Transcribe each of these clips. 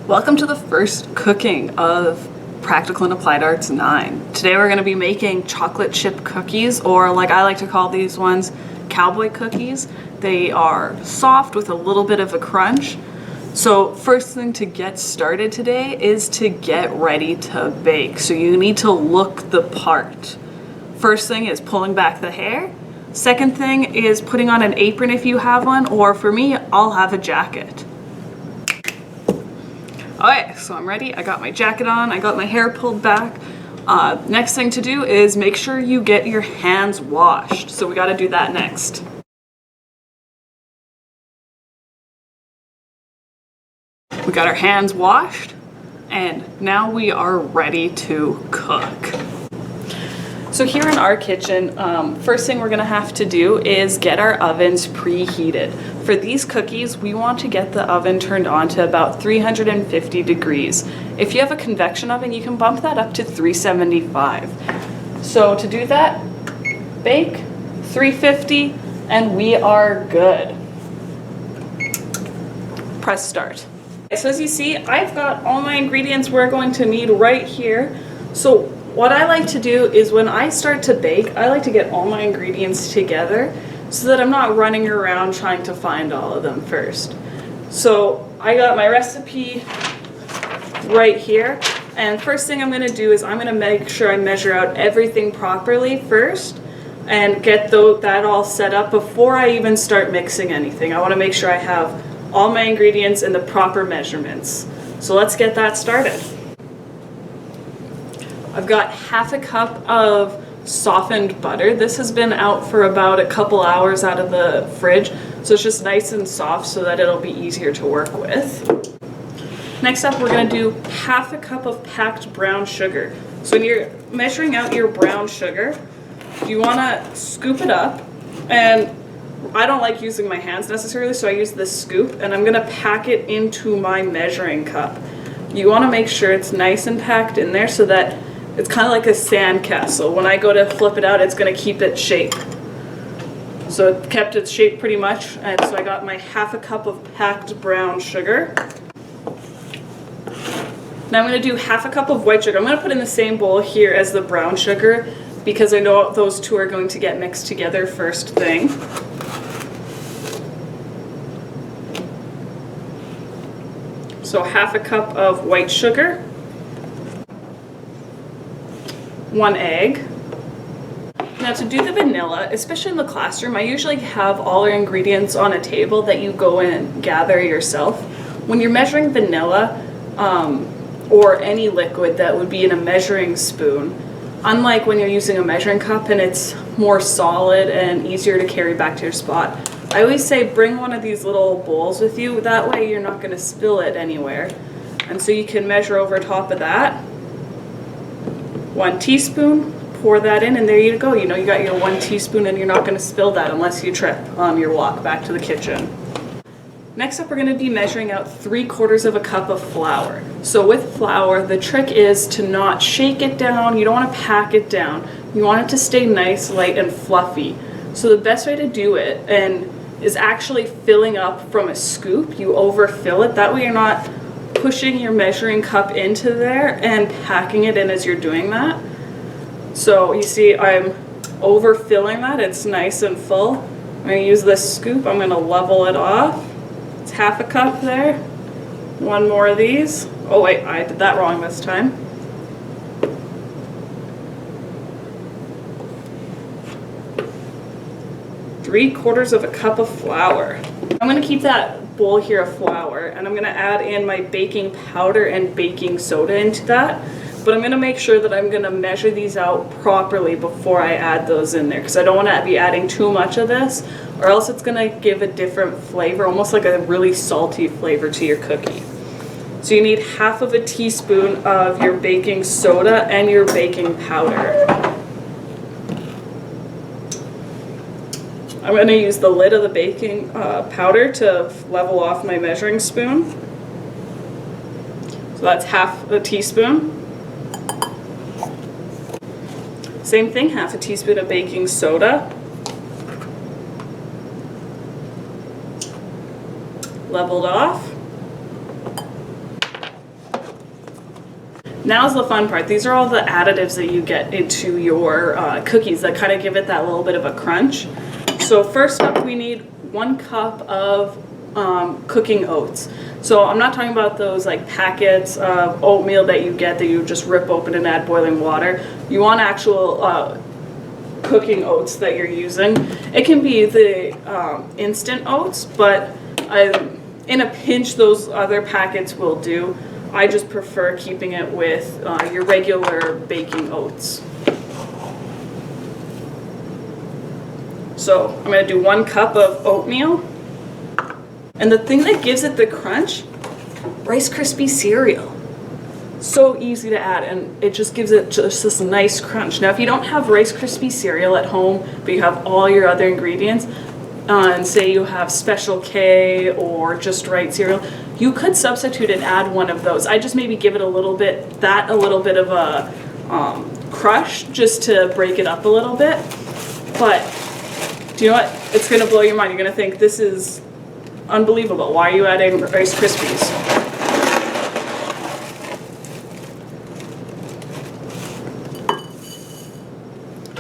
Welcome to the first cooking of Practical and Applied Arts 9. Today we're going to be making chocolate chip cookies, or like I like to call these ones, Cowboy Cookies. They are soft with a little bit of a crunch. So first thing to get started today is to get ready to bake. So you need to look the part. First thing is pulling back the hair. Second thing is putting on an apron if you have one, or for me, I'll have a jacket. Okay, so I'm ready. I got my jacket on, I got my hair pulled back. Next thing to do is make sure you get your hands washed. So we gotta do that next. We got our hands washed, and now we are ready to cook. So here in our kitchen, first thing we're gonna have to do is get our ovens preheated. For these cookies, we want to get the oven turned on to about 350 degrees. If you have a convection oven, you can bump that up to 375. So to do that, bake 350, and we are good. Press start. So as you see, I've got all my ingredients we're going to need right here. So what I like to do is when I start to bake, I like to get all my ingredients together so that I'm not running around trying to find all of them first. So I got my recipe right here, and first thing I'm gonna do is I'm gonna make sure I measure out everything properly first and get that all set up before I even start mixing anything. I wanna make sure I have all my ingredients in the proper measurements. So let's get that started. I've got half a cup of softened butter. This has been out for about a couple hours out of the fridge, so it's just nice and soft so that it'll be easier to work with. Next up, we're gonna do half a cup of packed brown sugar. So when you're measuring out your brown sugar, you wanna scoop it up, and I don't like using my hands necessarily, so I use this scoop, and I'm gonna pack it into my measuring cup. You wanna make sure it's nice and packed in there so that it's kind of like a sand castle. When I go to flip it out, it's going to keep its shape. So it kept its shape pretty much, and so I got my half a cup of packed brown sugar. Now I'm going to do half a cup of white sugar. I'm going to put in the same bowl here as the brown sugar because I know those two are going to get mixed together first thing. So half a cup of white sugar. 1 egg. Now to do the vanilla, especially in the classroom, I usually have all our ingredients on a table that you go and gather yourself. When you're measuring vanilla, or any liquid that would be in a measuring spoon, unlike when you're using a measuring cup and it's more solid and easier to carry back to your spot, I always say bring one of these little bowls with you. That way you're not going to spill it anywhere. And so you can measure over top of that. 1 teaspoon, pour that in, and there you go. You know, you got your 1 teaspoon, and you're not going to spill that unless you trip on your walk back to the kitchen. Next up, we're going to be measuring out 3/4 of a cup of flour. So with flour, the trick is to not shake it down. You don't want to pack it down. You want it to stay nice, light, and fluffy. So the best way to do it is actually filling up from a scoop. You overfill it. That way you're not pushing your measuring cup into there and packing it in as you're doing that. So you see I'm overfilling that. It's nice and full. I'm going to use this scoop. I'm going to level it off. It's half a cup there. 1 more of these. Oh wait, I did that wrong this time. Three-quarters of a cup of flour. I'm going to keep that bowl here of flour, and I'm going to add in my baking powder and baking soda into that, but I'm going to make sure that I'm going to measure these out properly before I add those in there, because I don't want to be adding too much of this, or else it's going to give a different flavor, almost like a really salty flavor to your cookie. So you need half of a teaspoon of your baking soda and your baking powder. I'm going to use the lid of the baking powder to level off my measuring spoon. So that's half a teaspoon. Same thing, half a teaspoon of baking soda. Leveled off. Now's the fun part. These are all the additives that you get into your cookies that kind of give it that little bit of a crunch. So first up, we need 1 cup of cooking oats. So I'm not talking about those like packets of oatmeal that you get that you just rip open and add boiling water. You want actual cooking oats that you're using. It can be the instant oats, but in a pinch those other packets will do. I just prefer keeping it with your regular baking oats. So I'm going to do 1 cup of oatmeal. And the thing that gives it the crunch, Rice Krispies cereal. So easy to add, and it just gives it just this nice crunch. Now if you don't have Rice Krispies cereal at home, but you have all your other ingredients, and say you have Special K or Just Right cereal, you could substitute and add one of those. I just maybe give it a little bit of a crush just to break it up a little bit. But do you know what? It's gonna blow your mind. You're gonna think this is unbelievable. Why are you adding Rice Krispies?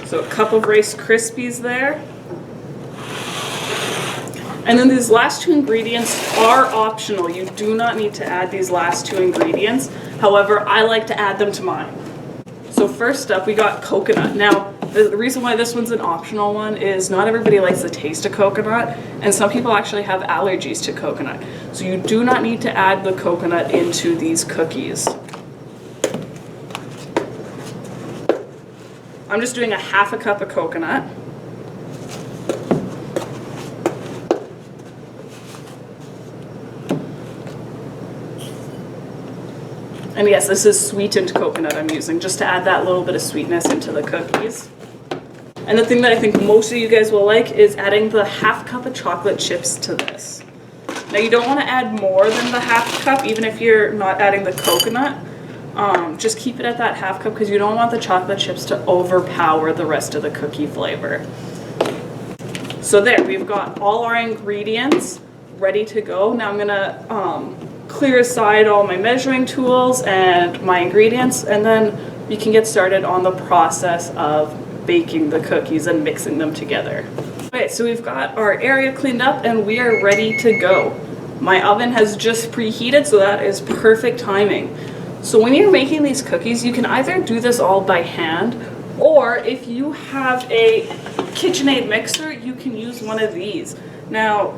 So a cup of Rice Krispies there. And then these last 2 ingredients are optional. You do not need to add these last 2 ingredients. However, I like to add them to mine. So first up, we got coconut. Now, the reason why this one's an optional one is not everybody likes the taste of coconut, and some people actually have allergies to coconut. So you do not need to add the coconut into these cookies. I'm just doing a 1/2 cup of coconut. And yes, this is sweetened coconut I'm using, just to add that little bit of sweetness into the cookies. And the thing that I think most of you guys will like is adding the 1/2 cup of chocolate chips to this. Now you don't want to add more than the 1/2 cup, even if you're not adding the coconut. Just keep it at that 1/2 cup because you don't want the chocolate chips to overpower the rest of the cookie flavor. So there, we've got all our ingredients ready to go. Now I'm gonna clear aside all my measuring tools and my ingredients, and then we can get started on the process of baking the cookies and mixing them together. Okay, so we've got our area cleaned up and we are ready to go. My oven has just preheated, so that is perfect timing. So when you're making these cookies, you can either do this all by hand, or if you have a KitchenAid mixer, you can use one of these. Now,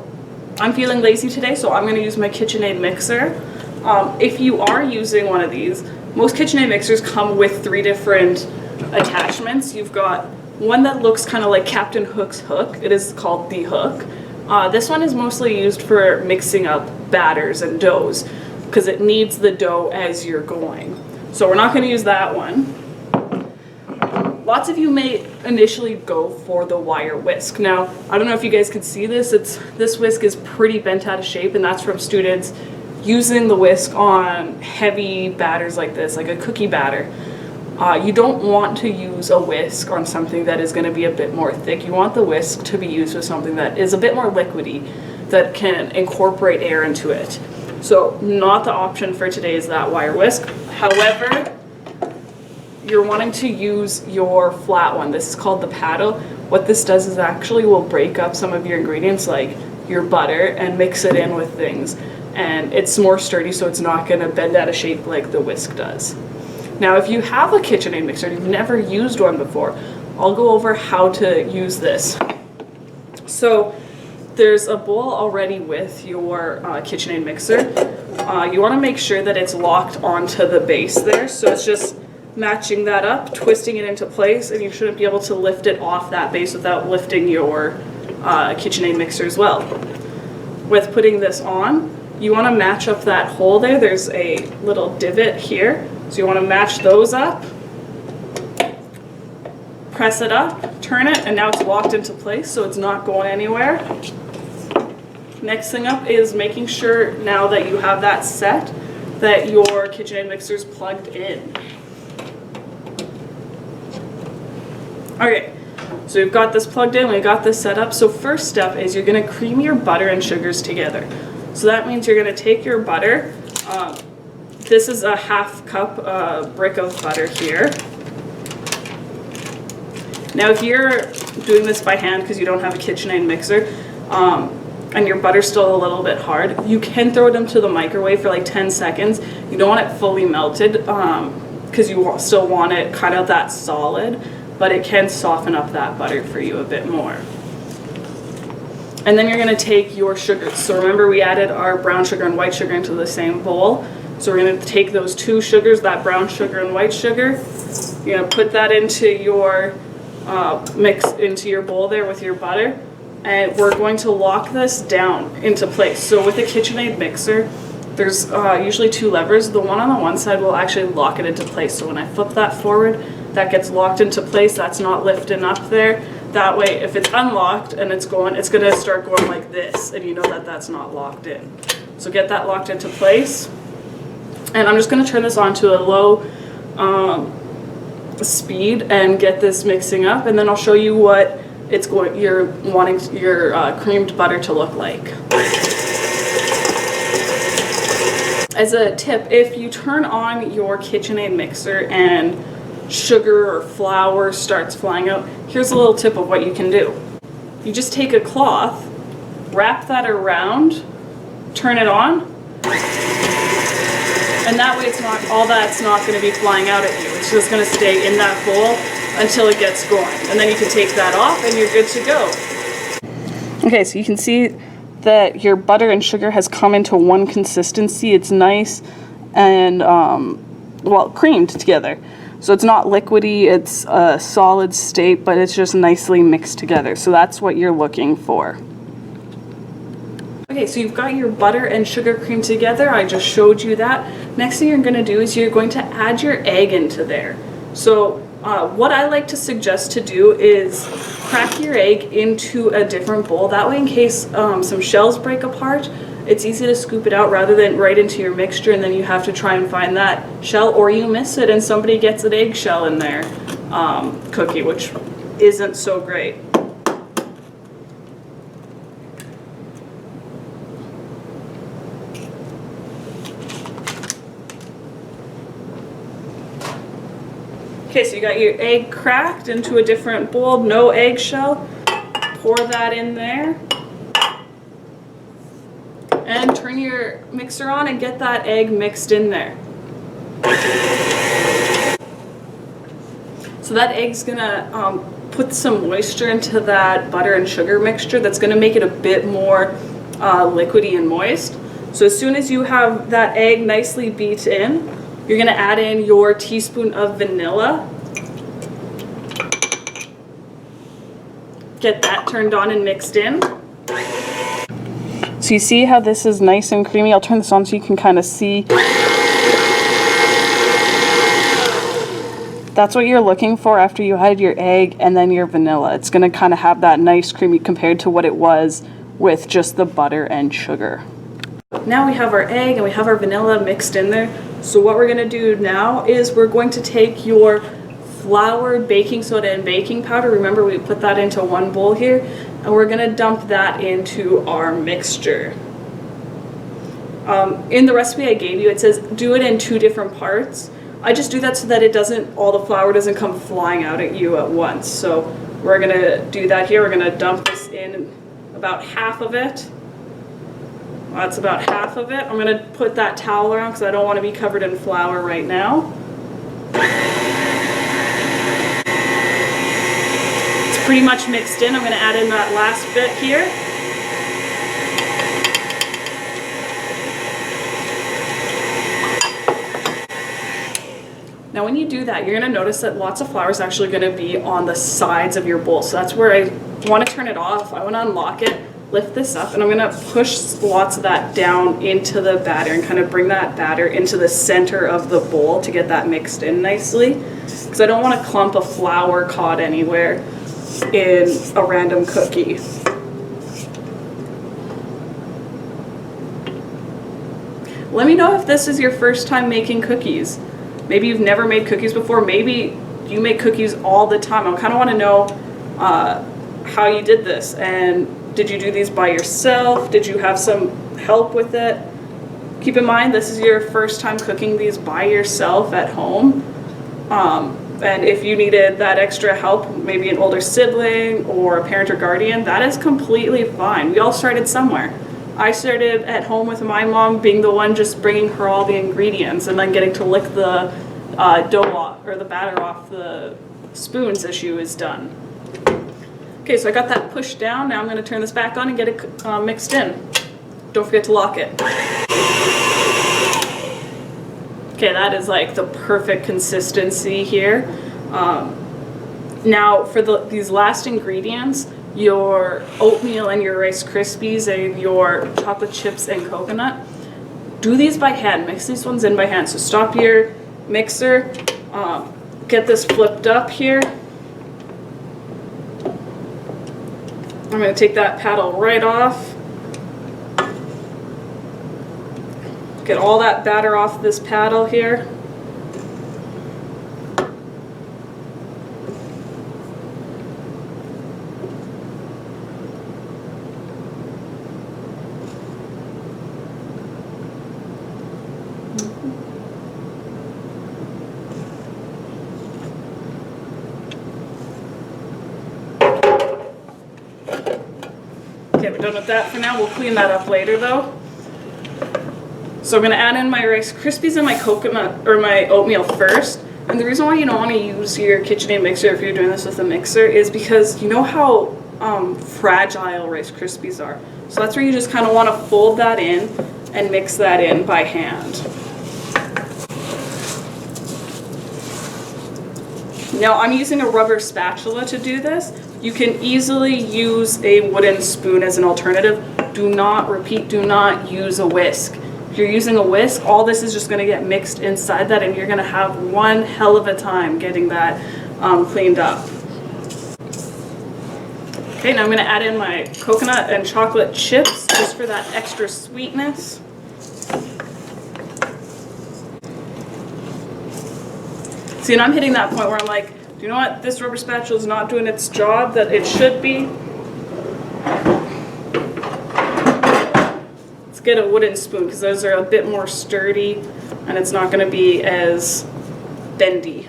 I'm feeling lazy today, so I'm going to use my KitchenAid mixer. If you are using one of these, most KitchenAid mixers come with 3 different attachments. You've got one that looks kind of like Captain Hook's hook. It is called the hook. This one is mostly used for mixing up batters and doughs because it needs the dough as you're going. So we're not going to use that one. Lots of you may initially go for the wire whisk. Now, I don't know if you guys can see this. This whisk is pretty bent out of shape, and that's from students using the whisk on heavy batters like this, like a cookie batter. You don't want to use a whisk on something that is going to be a bit more thick. You want the whisk to be used with something that is a bit more liquidy, that can incorporate air into it. So not the option for today is that wire whisk. However, you're wanting to use your flat one. This is called the paddle. What this does is actually will break up some of your ingredients like your butter and mix it in with things. And it's more sturdy, so it's not going to bend out of shape like the whisk does. Now, if you have a KitchenAid mixer and you've never used one before, I'll go over how to use this. So there's a bowl already with your KitchenAid mixer. You want to make sure that it's locked onto the base there. So it's just matching that up, twisting it into place, and you shouldn't be able to lift it off that base without lifting your KitchenAid mixer as well. With putting this on, you want to match up that hole there. There's a little divot here. So you want to match those up, press it up, turn it, and now it's locked into place, so it's not going anywhere. Next thing up is making sure now that you have that set, that your KitchenAid mixer is plugged in. Okay, so we've got this plugged in, we've got this set up. So first step is you're going to cream your butter and sugars together. So that means you're going to take your butter. This is a 1/2 cup brick of butter here. Now if you're doing this by hand because you don't have a KitchenAid mixer, and your butter's still a little bit hard, you can throw it into the microwave for like 10 seconds. You don't want it fully melted because you still want it kind of that solid, but it can soften up that butter for you a bit more. And then you're going to take your sugars. So remember we added our brown sugar and white sugar into the same bowl. So we're going to take those 2 sugars, that brown sugar and white sugar, you're going to put that into your mix into your bowl there with your butter, and we're going to lock this down into place. So with a KitchenAid mixer, there's usually 2 levers. The one on the one side will actually lock it into place. So when I flip that forward, that gets locked into place. That's not lifting up there. That way, if it's unlocked and it's going to start going like this, and you know that that's not locked in. So get that locked into place. And I'm just going to turn this on to a low speed and get this mixing up, and then I'll show you what you're wanting your creamed butter to look like. As a tip, if you turn on your KitchenAid mixer and sugar or flour starts flying out, here's a little tip of what you can do. You just take a cloth, wrap that around, turn it on, and that way all that's not going to be flying out at you. It's just going to stay in that bowl until it gets going. And then you can take that off and you're good to go. Okay, so you can see that your butter and sugar has come into one consistency. It's nice and, well, creamed together. So it's not liquidy, it's a solid state, but it's just nicely mixed together. So that's what you're looking for. Okay, so you've got your butter and sugar creamed together. I just showed you that. Next thing you're going to do is you're going to add your egg into there. So what I like to suggest to do is crack your egg into a different bowl. That way, in case some shells break apart, it's easy to scoop it out rather than right into your mixture, and then you have to try and find that shell, or you miss it and somebody gets an eggshell in their cookie, which isn't so great. Okay, so you got your egg cracked into a different bowl, no eggshell. Pour that in there. And turn your mixer on and get that egg mixed in there. So that egg's gonna put some moisture into that butter and sugar mixture that's gonna make it a bit more liquidy and moist. So as soon as you have that egg nicely beat in, you're gonna add in your teaspoon of vanilla. Get that turned on and mixed in. So you see how this is nice and creamy? I'll turn this on so you can kind of see. That's what you're looking for after you add your egg and then your vanilla. It's gonna kind of have that nice creamy compared to what it was with just the butter and sugar. Now we have our egg and we have our vanilla mixed in there. So what we're gonna do now is we're going to take your flour, baking soda, and baking powder. Remember, we put that into one bowl here, and we're gonna dump that into our mixture. In the recipe I gave you, it says do it in 2 different parts. I just do that so that all the flour doesn't come flying out at you at once. So we're gonna do that here. We're gonna dump this in about half of it. That's about half of it. I'm going to put that towel around because I don't want to be covered in flour right now. It's pretty much mixed in. I'm going to add in that last bit here. Now when you do that, you're going to notice that lots of flour is actually going to be on the sides of your bowl. So that's where I want to turn it off. I want to unlock it. Lift this up, and I'm going to push lots of that down into the batter and kind of bring that batter into the center of the bowl to get that mixed in nicely, because I don't want a clump of flour caught anywhere in a random cookie. Let me know if this is your first time making cookies. Maybe you've never made cookies before. Maybe you make cookies all the time. I kind of want to know how you did this, and did you do these by yourself? Did you have some help with it? Keep in mind, this is your first time cooking these by yourself at home. And if you needed that extra help, maybe an older sibling or a parent or guardian, that is completely fine. We all started somewhere. I started at home with my mom, being the one just bringing her all the ingredients and then getting to lick the dough off, or the batter off the spoons as she was done. Okay, so I got that pushed down. Now I'm going to turn this back on and get it mixed in. Don't forget to lock it. Okay, that is like the perfect consistency here. Now for these last ingredients, your oatmeal and your Rice Krispies and your chocolate chips and coconut, do these by hand. Mix these ones in by hand. So stop your mixer, get this flipped up here. I'm going to take that paddle right off. Get all that batter off this paddle here. Okay, we're done with that for now. We'll clean that up later though. So I'm going to add in my Rice Krispies and my coconut, or my oatmeal first. And the reason why you don't want to use your KitchenAid mixer if you're doing this with a mixer is because you know how fragile Rice Krispies are. So that's where you just kind of want to fold that in and mix that in by hand. Now I'm using a rubber spatula to do this. You can easily use a wooden spoon as an alternative. Do not use a whisk. If you're using a whisk, all this is just going to get mixed inside that, and you're going to have one hell of a time getting that cleaned up. Okay, now I'm going to add in my coconut and chocolate chips just for that extra sweetness. See, and I'm hitting that point where I'm like, do you know what? This rubber spatula is not doing its job that it should be. Get a wooden spoon because those are a bit more sturdy and it's not going to be as bendy.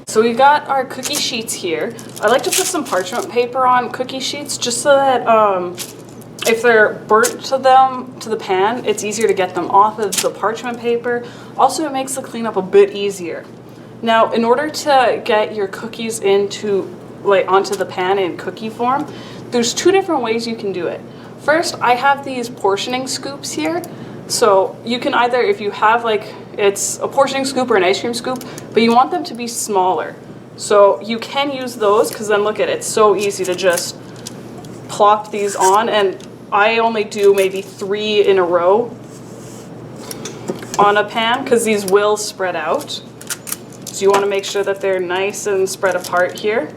So we've got our cookie sheets here. I like to put some parchment paper on cookie sheets just so that if they're burnt to the pan, it's easier to get them off of the parchment paper. Also, it makes the cleanup a bit easier. Now, in order to get your cookies onto the pan in cookie form, there's two different ways you can do it. First, I have these portioning scoops here. So you can either, if you have it's a portioning scoop or an ice cream scoop, but you want them to be smaller. So you can use those because then look at it, it's so easy to just plop these on, and I only do maybe 3 in a row on a pan because these will spread out. So you want to make sure that they're nice and spread apart here.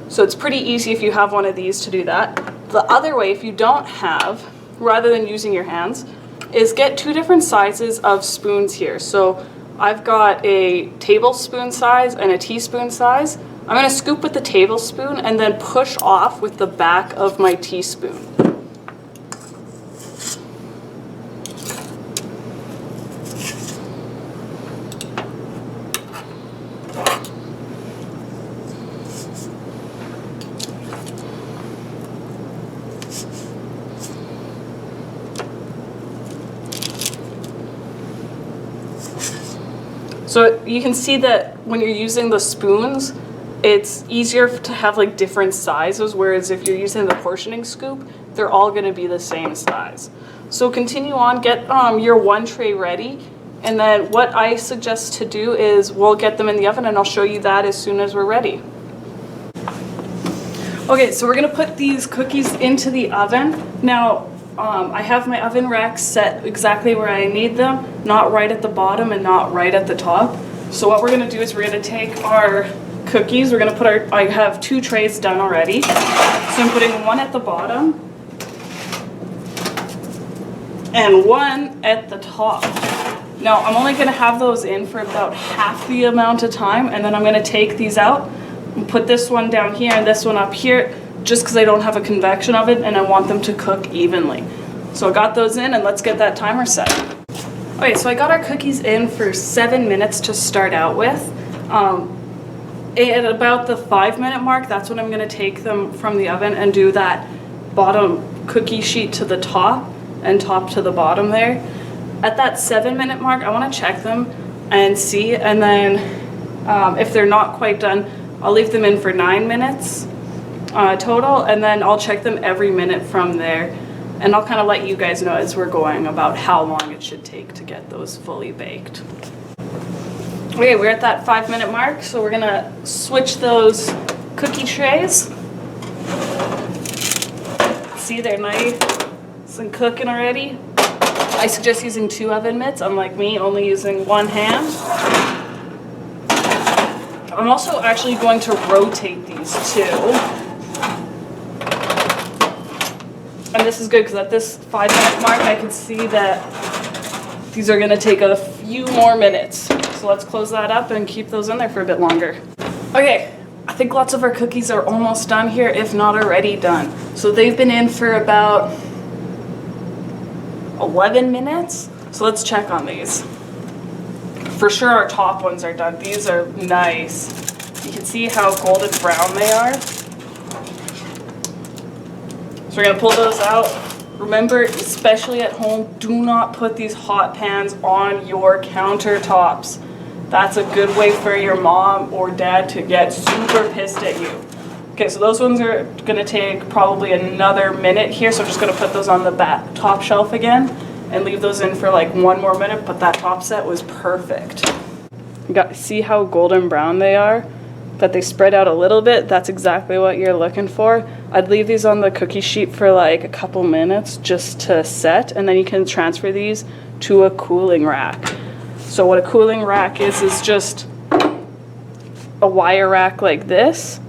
So it's pretty easy if you have one of these to do that. The other way, if you don't have, rather than using your hands, is get 2 different sizes of spoons here. So I've got a tablespoon size and a teaspoon size. I'm going to scoop with the tablespoon and then push off with the back of my teaspoon. So you can see that when you're using the spoons, it's easier to have different sizes, whereas if you're using the portioning scoop, they're all going to be the same size. So continue on, get your one tray ready, and then what I suggest to do is we'll get them in the oven and I'll show you that as soon as we're ready. Okay, so we're going to put these cookies into the oven. Now, I have my oven racks set exactly where I need them, not right at the bottom and not right at the top. So what we're going to do is we're going to take our cookies, we're going to put I have 2 trays done already. So I'm putting one at the bottom and one at the top. Now I'm only going to have those in for about half the amount of time, and then I'm going to take these out and put this one down here and this one up here. just because I don't have a convection oven and I want them to cook evenly. So I got those in, and let's get that timer set. Okay, so I got our cookies in for 7 minutes to start out with. At about the 5-minute mark, that's when I'm gonna take them from the oven and do that bottom cookie sheet to the top and top to the bottom there. At that 7-minute mark, I wanna check them and see, and then if they're not quite done, I'll leave them in for 9 minutes total, and then I'll check them every minute from there. And I'll kind of let you guys know as we're going about how long it should take to get those fully baked. Okay, we're at that 5-minute mark, so we're gonna switch those cookie trays. See, they're nice and cooking already. I suggest using 2 oven mitts, unlike me, only using 1 hand. I'm also actually going to rotate these too. And this is good because at this 5-minute mark, I can see that these are gonna take a few more minutes. So let's close that up and keep those in there for a bit longer. Okay, I think lots of our cookies are almost done here, if not already done. So they've been in for about 11 minutes. So let's check on these. For sure our top ones are done. These are nice. You can see how golden brown they are. So we're gonna pull those out. Remember, especially at home, do not put these hot pans on your countertops. That's a good way for your mom or dad to get super pissed at you. Okay, so those ones are gonna take probably another minute here, so I'm just gonna put those on the top shelf again and leave those in for like 1 more minute, but that top set was perfect. See how golden brown they are? That they spread out a little bit, that's exactly what you're looking for. I'd leave these on the cookie sheet for like a couple minutes just to set, and then you can transfer these to a cooling rack. So what a cooling rack is just a wire rack like this,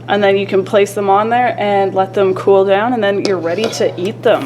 and then you can place them on there and let them cool down, and then you're ready to eat them.